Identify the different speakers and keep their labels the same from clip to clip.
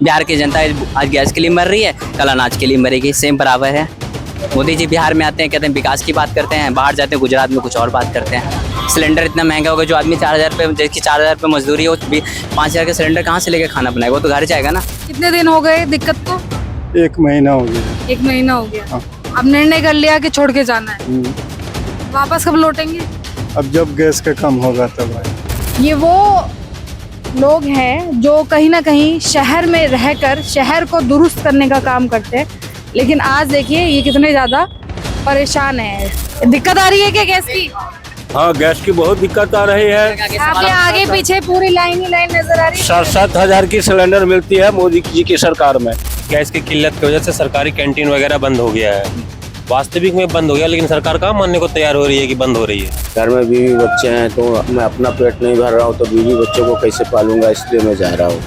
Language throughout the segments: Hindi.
Speaker 1: बिहार की जनता आज गैस के लिए मर रही है, कल अनाज के लिए मरेगी, सेम बराबर है। मोदी जी बिहार में आते हैं, कहते हैं विकास की बात करते हैं, बाहर जाते हैं गुजरात में कुछ और बात करते हैं। सिलेंडर इतना महंगा हो गया, जो आदमी 4000 रुपये, जिसकी 4000 रुपये मजदूरी है, वो 5000 का सिलेंडर कहाँ से लेकर खाना बनाएगा? वो तो घर जाएगा ना।
Speaker 2: कितने दिन हो गए दिक्कत को?
Speaker 3: 1 महीना हो गया।
Speaker 2: 1 महीना हो गया।
Speaker 3: हाँ।
Speaker 2: अब निर्णय कर लिया कि छोड़ के जाना है। वापस कब लौटेंगे?
Speaker 3: अब जब गैस का कम होगा तब आए।
Speaker 2: ये वो लोग हैं जो कहीं ना कहीं शहर में रहकर शहर को दुरुस्त करने का काम करते हैं, लेकिन आज देखिए ये कितने ज्यादा परेशान है। दिक्कत आ रही है क्या गैस की?
Speaker 4: हाँ, गैस की बहुत दिक्कत आ रही है।
Speaker 2: आपके आगे पीछे पूरी लाइन ही लाइन नजर आ रही है।
Speaker 4: 7,000 की सिलेंडर मिलती है मोदी जी की सरकार में।
Speaker 5: गैस की किल्लत की वजह से सरकारी कैंटीन वगैरह बंद हो गया है। वास्तविक में बंद हो गया, लेकिन सरकार कहाँ मानने को तैयार हो रही है कि बंद हो रही है।
Speaker 6: घर में बीवी बच्चे हैं तो मैं अपना पेट नहीं भर रहा हूँ तो बीवी बच्चों को कैसे पालूंगा, इसलिए मैं जा रहा हूँ।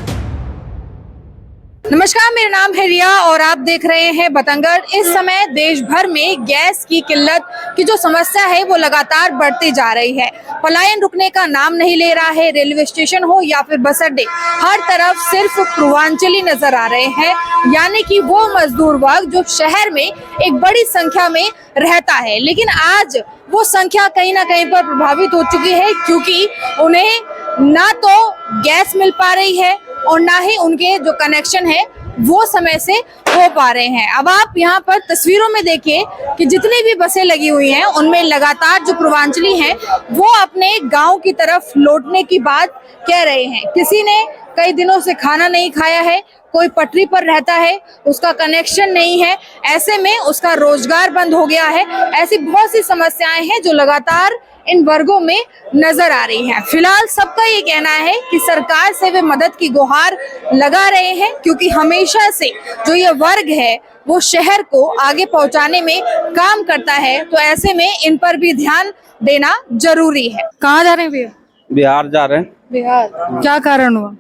Speaker 2: नमस्कार, मेरा नाम है रिया और आप देख रहे हैं बतंगड़। इस समय देश भर में गैस की किल्लत की जो समस्या है वो लगातार बढ़ती जा रही है। पलायन रुकने का नाम नहीं ले रहा है। रेलवे स्टेशन हो या फिर बस अड्डे, हर तरफ सिर्फ पूर्वांचली नजर आ रहे हैं, यानी कि वो मजदूर वर्ग जो शहर में एक बड़ी संख्या में रहता है। लेकिन आज वो संख्या कहीं ना कहीं पर प्रभावित हो चुकी है, क्योंकि उन्हें ना तो गैस मिल पा रही है और ना ही उनके जो कनेक्शन है वो समय से हो पा रहे हैं। अब आप यहाँ पर तस्वीरों में देखिए कि जितनी भी बसें लगी हुई हैं उनमें लगातार जो पूर्वांचली हैं वो अपने गांव की तरफ लौटने की बात कह रहे हैं। किसी ने कई दिनों से खाना नहीं खाया है, कोई पटरी पर रहता है, उसका कनेक्शन नहीं है, ऐसे में उसका रोजगार बंद हो गया है। ऐसी बहुत सी समस्याएं हैं जो लगातार इन वर्गों में नजर आ रही हैं। फिलहाल सबका ये कहना है कि सरकार से वे मदद की गुहार लगा रहे हैं, क्योंकि हमेशा से जो ये वर्ग है वो शहर को आगे पहुंचाने में काम करता है, तो ऐसे में इन पर भी ध्यान देना जरूरी है। कहाँ जा रहे हैं भैया?
Speaker 7: बिहार जा रहे हैं।
Speaker 2: बिहार। क्या कारण हुआ?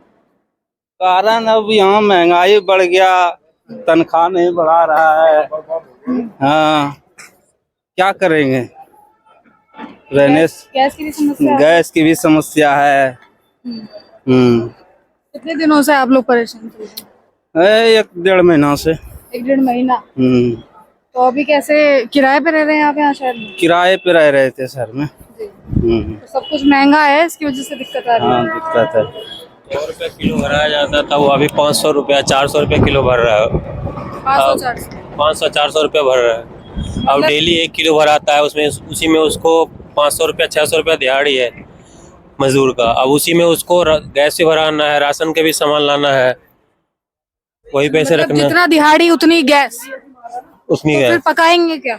Speaker 7: कारण अब यहाँ महंगाई बढ़ गया, तनख्वाह नहीं बढ़ा रहा है। हाँ, क्या करेंगे? रहने
Speaker 2: गैस की भी समस्या है।
Speaker 7: गैस की भी समस्या है।
Speaker 2: कितने दिनों से आप लोग परेशान थे?
Speaker 7: 1-1.5 महीना से।
Speaker 2: 1-1.5 महीना। तो अभी कैसे किराए पे रह रहे हैं आप यहाँ शहर में?
Speaker 7: किराए पे रह रहे थे शहर में।
Speaker 2: तो सब कुछ महंगा है, इसकी वजह से दिक्कत आ रही है।
Speaker 7: हाँ, दिक्कत है।
Speaker 5: 100 रुपये किलो भराया जाता था, वो अभी 500 रुपया 400 रुपये किलो भर रहा है। 500-400 रुपये भर रहा है। अब डेली 1 किलो भराता है, उसमें उसी में उसको 500 रुपया 600 रुपया दिहाड़ी है मजदूर का। अब उसी में उसको गैस भी भराना है, राशन के भी सामान लाना है, वही पैसे
Speaker 2: मतलब
Speaker 5: रखना।
Speaker 2: जितना दिहाड़ी उतनी गैस।
Speaker 5: उसमें
Speaker 2: तो
Speaker 5: गैस
Speaker 2: फिर पकाएंगे क्या?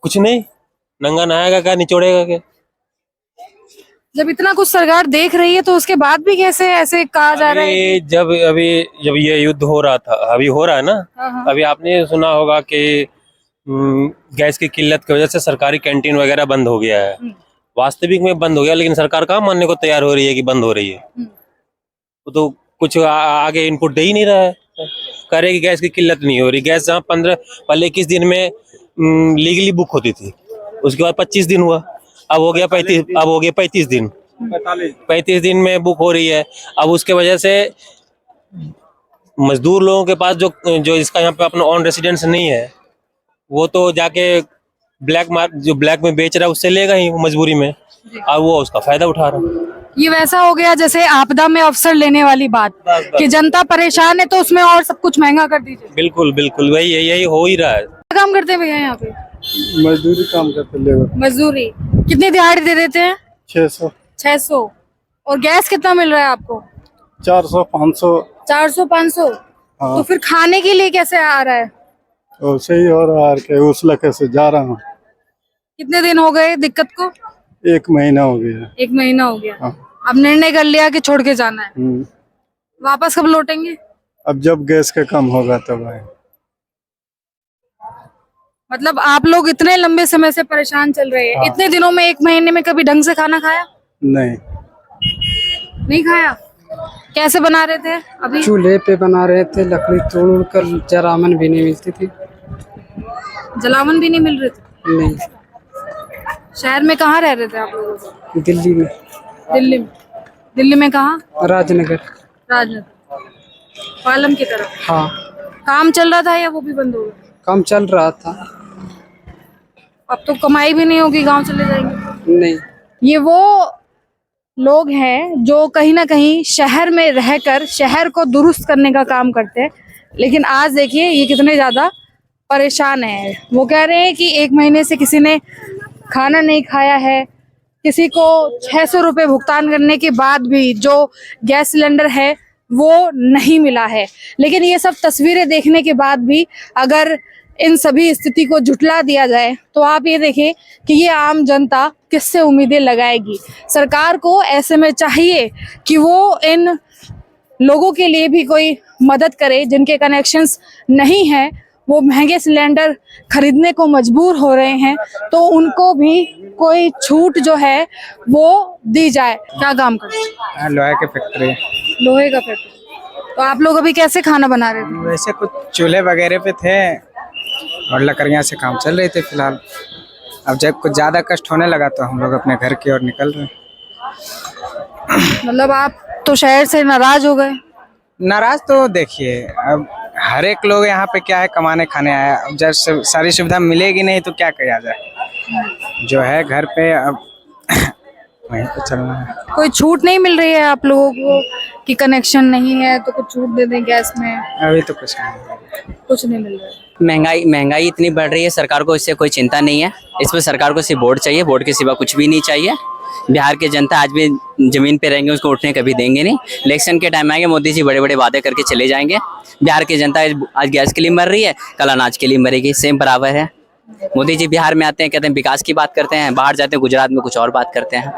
Speaker 5: कुछ नहीं, नंगा नहाएगा क्या, निचोड़ेगा क्या?
Speaker 2: जब इतना कुछ सरकार देख रही है तो उसके बाद भी कैसे ऐसे कहा जा रहा है?
Speaker 5: जब ये युद्ध हो रहा था, अभी हो रहा है ना।
Speaker 2: हाँ।
Speaker 5: अभी आपने सुना होगा कि गैस की किल्लत की वजह से सरकारी कैंटीन वगैरह बंद हो गया है। वास्तविक में बंद हो गया, लेकिन सरकार कहाँ मानने को तैयार हो रही है कि बंद हो रही है। तो कुछ आगे इनपुट दे ही नहीं रहा है। कह रहे कि गैस की किल्लत नहीं हो रही। गैस जहाँ 15 पहले 21 दिन में लीगली बुक होती थी, उसके बाद 25 दिन हुआ, अब हो गया 35 दिन। 35 दिन में बुक हो रही है। अब उसके वजह से मजदूर लोगों के पास जो इसका यहाँ पे अपना ऑन रेसिडेंस नहीं है, वो तो जाके जो ब्लैक में बेच रहा है उससे लेगा ही मजबूरी में, और वो उसका फायदा उठा रहा है।
Speaker 2: ये वैसा हो गया जैसे आपदा में अवसर लेने वाली बात कि जनता परेशान है तो उसमें और सब कुछ महंगा कर दीजिए।
Speaker 5: बिल्कुल बिल्कुल यही हो ही रहा है।
Speaker 2: क्या काम करते हैं भैया यहाँ पे?
Speaker 3: मजदूरी काम करते लेबर।
Speaker 2: मजदूरी। कितनी दिहाड़ी दे देते हैं?
Speaker 3: 600।
Speaker 2: और गैस कितना मिल रहा है आपको?
Speaker 3: 400-500।
Speaker 2: 400-500।
Speaker 3: हाँ।
Speaker 2: तो फिर खाने के लिए कैसे आ रहा है?
Speaker 3: वैसे ही हो रहा है, उस लके से जा रहा हूँ।
Speaker 2: कितने दिन हो गए दिक्कत को?
Speaker 3: 1 महीना हो गया।
Speaker 2: 1 महीना हो गया।
Speaker 3: हाँ।
Speaker 2: अब निर्णय कर लिया कि छोड़ के जाना है। वापस कब लौटेंगे?
Speaker 3: अब जब गैस का कम होगा तब आए।
Speaker 2: मतलब आप लोग इतने लंबे समय से परेशान चल रहे हैं।
Speaker 3: हाँ।
Speaker 2: इतने दिनों में 1 महीने में कभी ढंग से खाना खाया? नहीं खाया। कैसे बना रहे थे अभी?
Speaker 8: चूल्हे पे बना रहे थे, लकड़ी तोड़ कर, जरामन भी नहीं मिलती थी।
Speaker 2: जलावन भी नहीं मिल रहे थे?
Speaker 8: नहीं।
Speaker 2: शहर में कहाँ रह रहे थे आप लोग?
Speaker 8: दिल्ली में।
Speaker 2: दिल्ली में कहाँ?
Speaker 8: राजनगर।
Speaker 2: राजनगर। पालम की तरफ
Speaker 8: हाँ,
Speaker 2: काम चल रहा था या वो भी बंद हो गया?
Speaker 8: काम चल रहा था।
Speaker 2: अब तो कमाई भी नहीं होगी, गांव चले जाएंगे।
Speaker 8: नहीं,
Speaker 2: ये वो लोग हैं जो कहीं ना कहीं शहर में रहकर शहर को दुरुस्त करने का काम करते हैं, लेकिन आज देखिए ये कितने ज्यादा परेशान हैं। वो कह रहे हैं कि 1 महीने से किसी ने खाना नहीं खाया है, किसी को 600 रुपये भुगतान करने के बाद भी जो गैस सिलेंडर है वो नहीं मिला है। लेकिन ये सब तस्वीरें देखने के बाद भी अगर इन सभी स्थिति को झुठला दिया जाए तो आप ये देखें कि ये आम जनता किससे उम्मीदें लगाएगी। सरकार को ऐसे में चाहिए कि वो इन लोगों के लिए भी कोई मदद करे जिनके कनेक्शंस नहीं हैं, वो महंगे सिलेंडर खरीदने को मजबूर हो रहे हैं, तो उनको भी कोई छूट जो है वो दी जाए। क्या काम करते हैं?
Speaker 7: लोहे की फैक्ट्री।
Speaker 2: लोहे का फैक्ट्री। तो आप लोग अभी कैसे खाना बना रहे थे?
Speaker 7: वैसे कुछ चूल्हे वगैरह पे थे और लकड़ियाँ से काम चल रहे थे फिलहाल। अब जब कुछ ज़्यादा कष्ट होने लगा तो हम लोग अपने घर की ओर निकल रहे हैं।
Speaker 2: मतलब आप तो शहर से नाराज हो गए?
Speaker 7: नाराज तो देखिए, अब हर एक लोग यहाँ पे क्या है, कमाने खाने आया। अब जब सारी सुविधा मिलेगी नहीं तो क्या किया जाए। जो है घर पे अब वहीं पे चलना है।
Speaker 2: कोई छूट नहीं मिल रही है आप लोगों को कि कनेक्शन नहीं है तो कुछ छूट दे दें गैस में?
Speaker 7: अभी तो कुछ नहीं।
Speaker 2: कुछ नहीं मिल रहा है।
Speaker 1: महंगाई इतनी बढ़ रही है, सरकार को इससे कोई चिंता नहीं है। इसमें सरकार को सिर्फ वोट चाहिए, वोट के सिवा कुछ भी नहीं चाहिए। बिहार की जनता आज भी जमीन पे रहेंगे, उसको उठने कभी देंगे नहीं। इलेक्शन के टाइम आएंगे, मोदी जी बड़े बड़े वादे करके चले जाएंगे। बिहार की जनता आज गैस के लिए मर रही है, कल अनाज के लिए मरेगी, सेम बराबर है। मोदी जी बिहार में आते हैं, कहते हैं विकास की बात करते हैं, बाहर जाते हैं गुजरात में कुछ और बात करते हैं।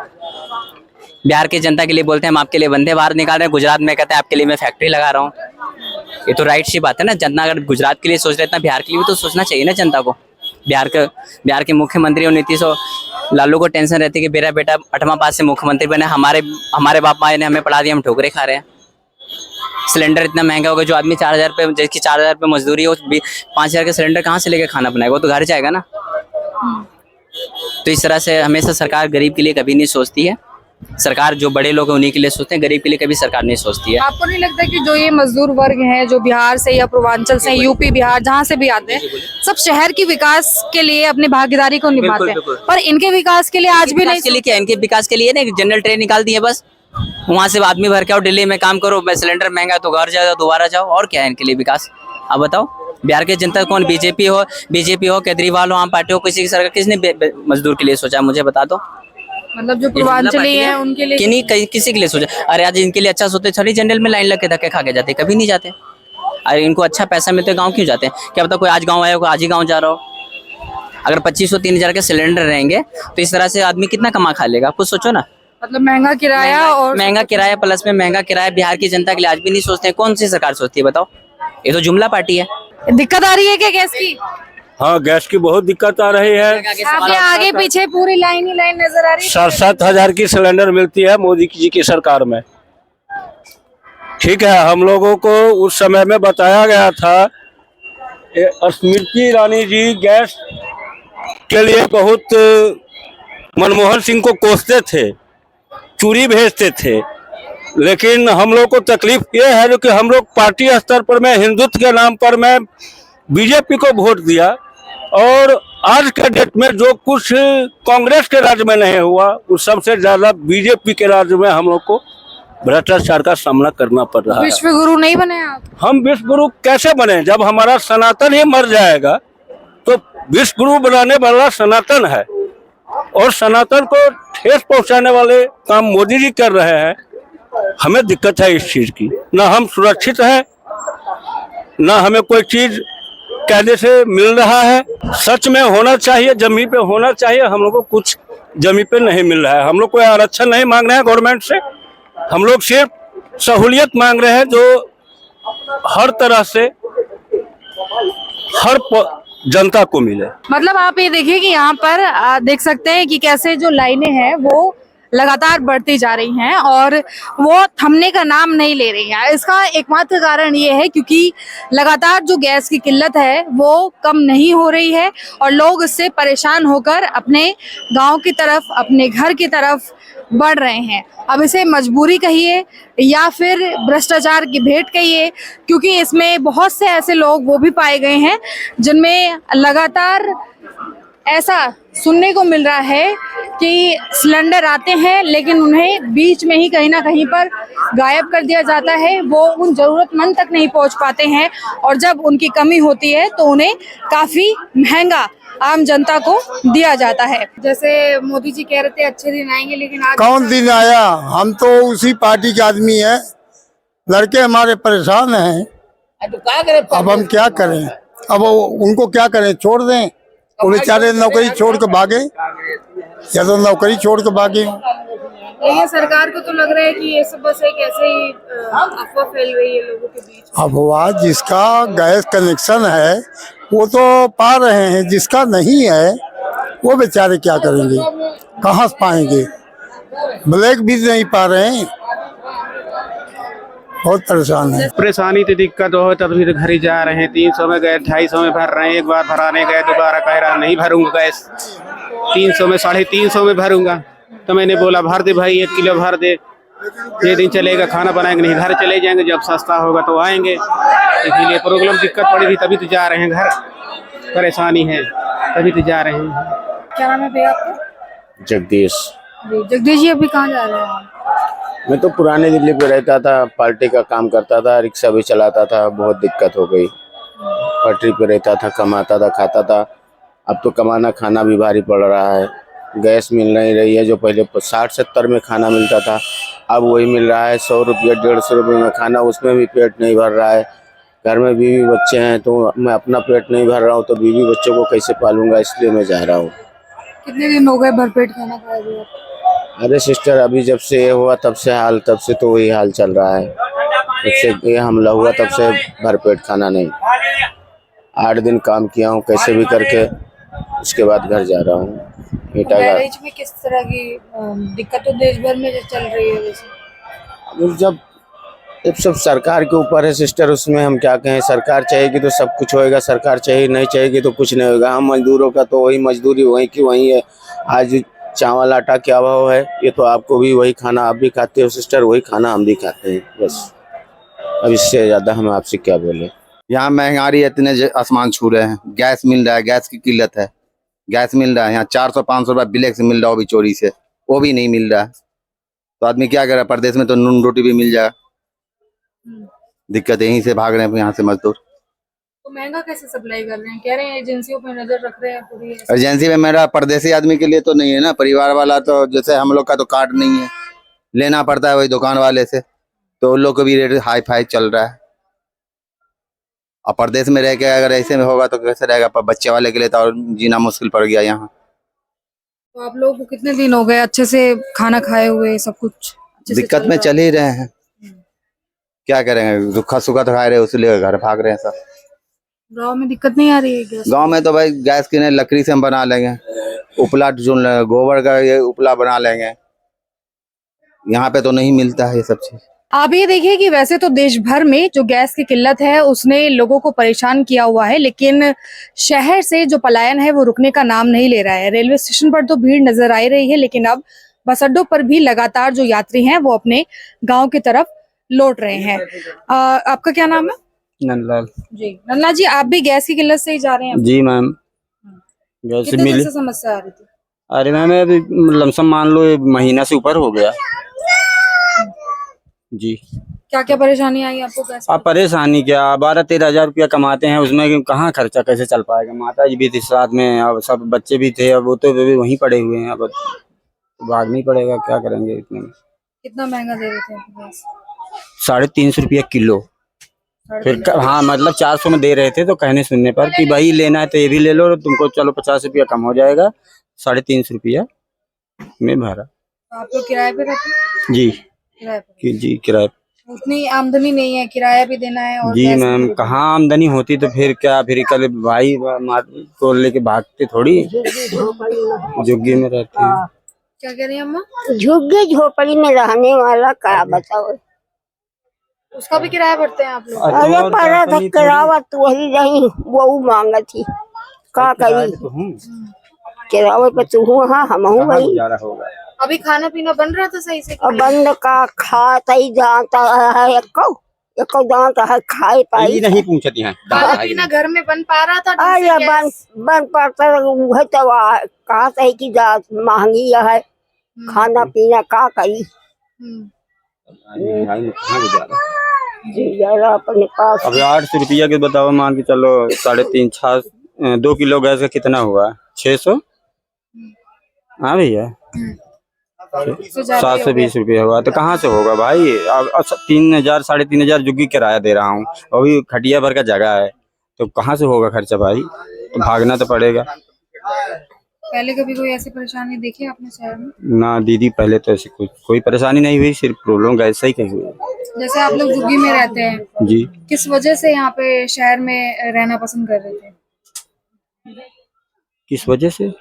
Speaker 1: बिहार की जनता के लिए बोलते हैं हम आपके लिए वंदे भारत निकाल रहे हैं, गुजरात में कहते हैं आपके लिए मैं फैक्ट्री लगा रहा हूँ। ये तो राइट सी बात है ना। जनता अगर गुजरात के लिए सोच रहे इतना बिहार के लिए भी तो सोचना चाहिए ना जनता को। बिहार के मुख्यमंत्री और नीतीश और लालू को टेंशन रहती है कि मेरा बेटा 8वां पास से मुख्यमंत्री बने, हमारे बाप माँ ने हमें पढ़ा दिया, हम ठोकरे खा रहे हैं। सिलेंडर इतना महंगा होगा, जो आदमी 4000 रुपये, जिसकी 4000 रुपये मजदूरी हो, 5000 का सिलेंडर कहाँ से लेके खाना बनाएगा? वो तो घर जाएगा ना। तो इस तरह से हमेशा सरकार गरीब के लिए कभी नहीं सोचती है। सरकार जो बड़े लोग हैं उन्हीं के लिए सोचते हैं, गरीब के लिए कभी सरकार नहीं सोचती है।
Speaker 2: आपको नहीं लगता कि जो ये मजदूर वर्ग है जो बिहार से या पूर्वांचल से, यूपी बिहार जहाँ से भी आते हैं, सब शहर की विकास के लिए अपनी भागीदारी को निभाते हैं, पर इनके विकास के लिए आज भी नहीं?
Speaker 1: के लिए क्या, इनके विकास के लिए ना जनरल ट्रेन निकाल दी है बस, वहाँ से आदमी भर के आओ, दिल्ली में काम करो, सिलेंडर महंगा तो घर जाओ, दोबारा जाओ, और क्या है इनके लिए विकास? आप बताओ। बिहार की जनता कौन, बीजेपी हो, केजरीवाल हो, आम पार्टी हो, किसी की सरकार, किसने मजदूर के लिए सोचा? मुझे बता दो।
Speaker 2: मतलब जो पूर्वांचली है उनके लिए
Speaker 1: किसी के लिए सोचा? अरे आज इनके लिए अच्छा सोचते, सॉरी जनरल में लाइन लग के धक्के खा के जाते, कभी नहीं जाते। अरे इनको अच्छा पैसा मिलता है, गाँव क्यों जाते हैं? क्या पता कोई आज गाँव आया हो, आज ही गाँव जा रहा हो। अगर 2500-3000 के सिलेंडर रहेंगे तो इस तरह से आदमी कितना कमा खा लेगा? कुछ सोचो ना।
Speaker 2: मतलब महंगा किराया
Speaker 1: प्लस में महंगा किराया बिहार की जनता के लिए आज भी नहीं सोचते हैं। कौन सी सरकार सोचती है बताओ? ये तो जुमला पार्टी है।
Speaker 2: दिक्कत आ रही है क्या गैस की?
Speaker 4: हाँ, गैस की बहुत दिक्कत आ रही है।
Speaker 2: आपके आगे पीछे पूरी लाइन ही लाइन नजर आ रही है।
Speaker 4: 7-7 हजार की सिलेंडर मिलती है मोदी जी की सरकार में। ठीक है, हम लोगों को उस समय में बताया गया था, स्मृति ईरानी जी गैस के लिए बहुत मनमोहन सिंह को कोसते थे, चूरी भेजते थे, लेकिन हम लोग को तकलीफ ये है कि हम लोग पार्टी स्तर पर मैं हिंदुत्व के नाम पर मैं बीजेपी को वोट दिया, और आज के डेट में जो कुछ कांग्रेस के राज्य में नहीं हुआ, उस सबसे ज्यादा बीजेपी के राज्य में हम लोग को भ्रष्टाचार का सामना करना पड़ रहा है।
Speaker 2: विश्व गुरु नहीं बने आप?
Speaker 4: हम विश्व गुरु कैसे बने? जब हमारा सनातन ही मर जाएगा तो विश्व गुरु बनाने वाला सनातन है, और सनातन को ठेस पहुंचाने वाले काम मोदी जी कर रहे हैं। हमें दिक्कत है इस चीज की, ना हम सुरक्षित हैं, ना हमें कोई चीज कहने से मिल रहा है। सच में होना चाहिए, जमीन पे होना चाहिए। हम लोग को कुछ जमीन पे नहीं मिल रहा है। हम लोग कोई आरक्षण नहीं मांग रहे हैं गवर्नमेंट से, हम लोग सिर्फ सहूलियत मांग रहे हैं जो हर तरह से हर जनता को मिले।
Speaker 2: मतलब आप ये देखिए कि यहाँ पर देख सकते हैं कि कैसे जो लाइनें हैं वो लगातार बढ़ती जा रही हैं और वो थमने का नाम नहीं ले रही हैं। इसका एकमात्र कारण ये है क्योंकि लगातार जो गैस की किल्लत है वो कम नहीं हो रही है और लोग इससे परेशान होकर अपने गांव की तरफ, अपने घर की तरफ बढ़ रहे हैं। अब इसे मजबूरी कहिए या फिर भ्रष्टाचार की भेंट कहिए, क्योंकि इसमें बहुत से ऐसे लोग वो भी पाए गए हैं जिनमें लगातार ऐसा सुनने को मिल रहा है कि सिलेंडर आते हैं लेकिन उन्हें बीच में ही कहीं ना कहीं पर गायब कर दिया जाता है। वो उन जरूरतमंद तक नहीं पहुंच पाते हैं और जब उनकी कमी होती है तो उन्हें काफी महंगा आम जनता को दिया जाता है। जैसे मोदी जी कह रहे थे अच्छे दिन आएंगे, लेकिन आज
Speaker 9: कौन दिन आया? हम तो उसी पार्टी के आदमी हैं, लड़के हमारे परेशान हैं। अब हम क्या करें? अब उनको क्या करें? छोड़ दें? वो बेचारे नौकरी छोड़ के भागे, या तो नौकरी छोड़ के भागे।
Speaker 2: लेकिन सरकार को तो लग रहा है कि ये सब बस एक ऐसे ही अफवाह फैल रही है लोगों के बीच।
Speaker 9: अफवाह, जिसका गैस कनेक्शन है वो तो पा रहे हैं, जिसका नहीं है वो बेचारे क्या करेंगे? कहाँ से पाएंगे? ब्लैक भी नहीं पा रहे हैं, बहुत परेशान है।
Speaker 10: परेशानी तो दिक्कत हो, तब भी तो घर ही जा रहे हैं। 300 में गए, 250 में भर रहे हैं। एक बार भराने गए, दोबारा कह रहा नहीं भरूंगा गैस। 300 में 350 में भरूंगा, तो मैंने बोला भर दे भाई, 1 किलो भर दे, ये दिन चलेगा, खाना बनाएंगे नहीं, घर चले जाएंगे, जब सस्ता होगा तो आएंगे। इसीलिए प्रॉब्लम दिक्कत पड़ी थी, तभी तो जा रहे हैं घर। परेशानी है तभी तो जा रहे हैं।
Speaker 2: क्या नाम है भैया आपका?
Speaker 6: जगदीश।
Speaker 2: जगदीश जी अभी कहाँ जा रहे हैं?
Speaker 6: मैं तो पुराने दिल्ली पे रहता था, पार्टी का काम करता था, रिक्शा भी चलाता था। बहुत दिक्कत हो गई, पटरी पे रहता था, कमाता था, खाता था। अब तो कमाना खाना भी भारी पड़ रहा है। गैस मिल नहीं रही है, जो पहले 60-70 में खाना मिलता था अब वही मिल रहा है 100 रुपये 150 रुपये में खाना, उसमें भी पेट नहीं भर रहा है। घर में बीवी बच्चे हैं, तो मैं अपना पेट नहीं भर रहा हूँ तो बीवी बच्चों को कैसे पालूंगा, इसलिए मैं जा रहा हूँ।
Speaker 2: कितने दिन हो गए भरपेट खाना खाए हुए?
Speaker 6: अरे सिस्टर, अभी जब से ये हुआ तब से तो वही हाल चल रहा है। जब से ये हमला हुआ तब से भरपेट खाना नहीं। 8 दिन काम किया हूँ कैसे भी करके, उसके बाद घर जा रहा हूँ।
Speaker 2: मैरिज में किस तरह की दिक्कत तो देश भर में चल रही है वैसे?
Speaker 6: जब सब सरकार के ऊपर है सिस्टर, उसमें हम क्या कहें। सरकार चाहेगी तो सब कुछ होएगा, सरकार नहीं चाहेगी तो कुछ नहीं होगा। हम मजदूरों का तो वही मजदूरी वही की वही है। आज चावल आटा क्या भाव है, ये तो आपको भी वही खाना आप भी खाते हो सिस्टर, वही खाना हम भी खाते हैं बस। अब इससे ज़्यादा हम आपसे क्या बोले।
Speaker 11: यहाँ महंगाई इतने आसमान छू रहे हैं। गैस मिल रहा है, गैस की किल्लत है। गैस मिल रहा है यहाँ 400-500 रुपये ब्लैक से मिल रहा हो, भी चोरी से, वो भी नहीं मिल रहा है। तो आदमी क्या करे? परदेश में तो नून रोटी भी मिल जाए, दिक्कत यहीं से भाग रहे हैं यहाँ से मजदूर।
Speaker 2: तो महंगा कैसे सप्लाई कर रहे हैं? कह रहे हैं एजेंसियों पर नजर रख रहे हैं पूरी।
Speaker 11: एजेंसी में मेरा परदेसी आदमी के लिए तो नहीं है ना, परिवार वाला तो जैसे हम लोग का तो कार्ड नहीं है, लेना पड़ता है वही दुकान वाले से, तो उन लोग को भी रेट हाई फाई चल रहा है। और परदेश में रह के अगर ऐसे में होगा तो कैसे रहेगा? पर बच्चे वाले के लिए तो और जीना मुश्किल पड़ गया यहाँ।
Speaker 2: तो आप लोगों को कितने दिन हो गए अच्छे से खाना खाए हुए, सब कुछ
Speaker 11: दिक्कत में चल ही रहे हैं, क्या करेंगे? दुखा सुखा तो खा रहे, उसलिए घर भाग रहे हैं सब।
Speaker 2: गांव में दिक्कत नहीं आ रही है गैस?
Speaker 11: गांव में तो भाई गैस की नहीं, लकड़ी से हम बना लेंगे, उपला जो गोबर का ये उपला बना लेंगे। यहाँ पे तो नहीं मिलता है ये सब चीज।
Speaker 2: आप ये देखिए कि वैसे तो देश भर में जो गैस की किल्लत है उसने लोगों को परेशान किया हुआ है, लेकिन शहर से जो पलायन है वो रुकने का नाम नहीं ले रहा है। रेलवे स्टेशन पर तो भीड़ नजर आ रही है, लेकिन अब बस अड्डों पर भी लगातार जो यात्री हैं वो अपने गांव की तरफ लौट रहे हैं। आपका क्या नाम है?
Speaker 8: नंदलाल
Speaker 2: जी। नन्ना जी, आप भी गैस की किल्लत से ही जा रहे हैं?
Speaker 8: जी मैम, गैस
Speaker 2: कितने दिन
Speaker 8: मिली।
Speaker 2: से समस्या आ रही थी?
Speaker 8: अरे मैम अभी लमसम मान लो 1 महीना से ऊपर हो गया जी।
Speaker 2: क्या क्या परेशानी आई आपको गैस?
Speaker 8: आप परेशानी क्या, 12-13 हजार रुपया कमाते हैं, उसमें कहाँ खर्चा कैसे चल पाएगा? माता जी भी थी साथ में, अब सब बच्चे भी थे, अब वो तो भी वहीं पड़े हुए हैं, अब भागना ही पड़ेगा, क्या करेंगे इतने में।
Speaker 2: कितना महंगा दे रहे थे आपको गैस?
Speaker 8: 350 रुपया किलो। फिर हाँ मतलब 400 में दे रहे थे, तो कहने सुनने पर कि भाई लेना है तो ये भी ले लो, तुमको चलो 50 रुपया कम हो जाएगा, 350 रुपया में भरा।
Speaker 2: आप लोग किराए पे रहते हैं?
Speaker 8: जी
Speaker 2: किराए पे?
Speaker 8: जी किराए।
Speaker 2: उतनी आमदनी नहीं है, किराया भी देना है और
Speaker 8: जी
Speaker 2: गैस
Speaker 8: मैम,
Speaker 2: भी।
Speaker 8: कहाँ आमदनी होती तो फिर क्या, फिर कल भाई को लेके भागते थोड़ी, झुग्गी में रहते हैं।
Speaker 2: क्या कह रही है अम्मा?
Speaker 12: झुग्गी झोपड़ी में रहने वाला क्या बताओ,
Speaker 2: उसका भी किराया भरते हैं आप लोग?
Speaker 12: अरे पड़ा था किराया तो वही रही, वो मांगा थी, क्या करी किराए पे तू हाँ हम वही।
Speaker 2: अभी खाना पीना बन रहा था सही से?
Speaker 12: अब बंद का खाता ही जाता है एको जाता है खाए पाई
Speaker 8: नहीं पूछती हैं
Speaker 2: खाना पीना घर में बन पा रहा था? ढंग से
Speaker 12: अरे
Speaker 2: गैस?
Speaker 12: बन पड़ता वह तो कहता है कि जा महंगी है खाना पीना का करी जरा अपने पास
Speaker 8: अब 800 रुपया के बताओ, मान के चलो 3.5 2 किलो गैस का कितना हुआ? 600। हाँ भैया, 720 रुपया हुआ तो कहाँ से होगा भाई? अब 3000 3,500 जुग्गी किराया दे रहा हूँ, अभी खटिया भर का जगह है, तो कहाँ से होगा खर्चा भाई? तो भागना तो पड़ेगा।
Speaker 2: पहले कभी कोई ऐसी परेशानी देखी आपने शहर में?
Speaker 8: ना दीदी, पहले तो ऐसी कोई परेशानी नहीं हुई, सिर्फ प्रॉब्लम गैस से ही कहीं हुई।
Speaker 2: जैसे आप लोग झुग्गी में रहते हैं
Speaker 8: जी,
Speaker 2: किस वजह से यहाँ पे शहर में रहना पसंद कर रहे थे?
Speaker 8: किस वजह से?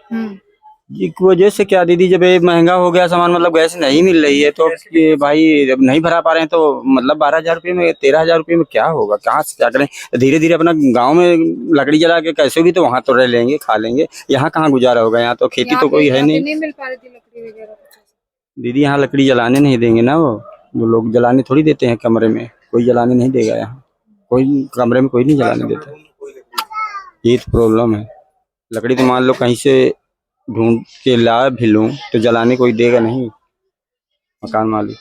Speaker 8: जी, वजह से क्या दीदी, जब ये महंगा हो गया सामान, मतलब गैस नहीं मिल रही है, तो ये भाई जब नहीं भरा पा रहे हैं तो मतलब 12,000 रुपये में 13,000 रुपये में क्या होगा? कहाँ से क्या करें? धीरे धीरे अपना गांव में लकड़ी जला के कैसे भी तो वहाँ तो रह लेंगे, खा लेंगे। यहाँ कहाँ गुजारा होगा? यहाँ तो खेती तो कोई है नहीं।
Speaker 2: नहीं मिल पा रही थी लकड़ी वगैरह?
Speaker 8: दीदी यहाँ लकड़ी जलाने नहीं देंगे ना, वो लोग जलाने थोड़ी देते हैं कमरे में, कोई जलाने नहीं देगा यहाँ, कोई कमरे में कोई नहीं जलाने देता। ये तो प्रॉब्लम है। लकड़ी तो मान लो कहीं से ढूंढ के ला भी लूं तो जलाने कोई देगा नहीं, मकान मालिक।